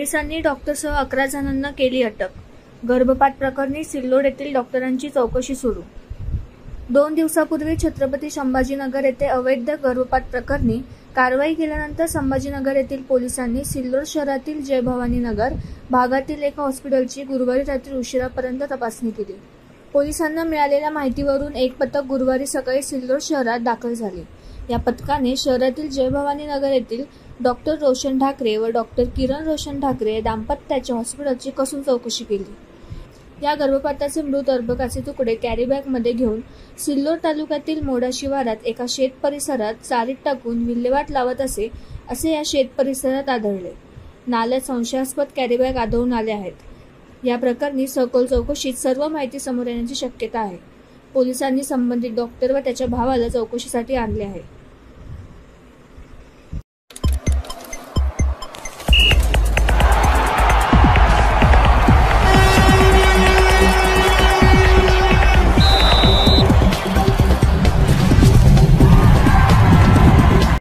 पोलिसांनी डॉक्टरसह 11 जणांना केली अटक. गर्भपात प्रकरणी सिल्लोड येथील डॉक्टरांची चौकशी सुरू. 2 दिवसापूर्वी छत्रपती संभाजीनगर येथे अवैध गर्भपात प्रकरणी कारवाई केल्यानंतर संभाजीनगर येथील पोलिसांनी सिल्लोड शहरातील जय भवानी नगर भागातील एका हॉस्पिटलची गुरुवारी रात्री उशिरापर्यंत तपासणी केली. पोलिसांना मिळालेल्या माहितीवरून एक पथक गुरुवारी सकाळी सिल्लोड शहरात दाखल झाले. या पथकाने शहरातील जय भवानी नगर येथील डॉक्टर रोशन ठाकरे व डॉक्टर किरण रोशन ठाकरे या दाम्पत्याच्या हॉस्पिटलची कसून चौकशी केली. या गर्भपाताचे मृत अर्भकाचे तुकडे कॅरीबॅगमध्ये घेऊन सिल्लोड तालुक्यातील मोडा शिवारात एका शेत परिसरात चारीत टाकून विल्हेवाट लावत असे या शेत परिसरात आढळले. नाल्यात संशयास्पद कॅरीबॅग आढळून आले आहेत. या प्रकरणी सखोल चौकशीत सर्व माहिती समोर येण्याची शक्यता आहे. पोलिसांनी संबंधित डॉक्टर व त्याच्या भावाला चौकशीसाठी आणले आहे.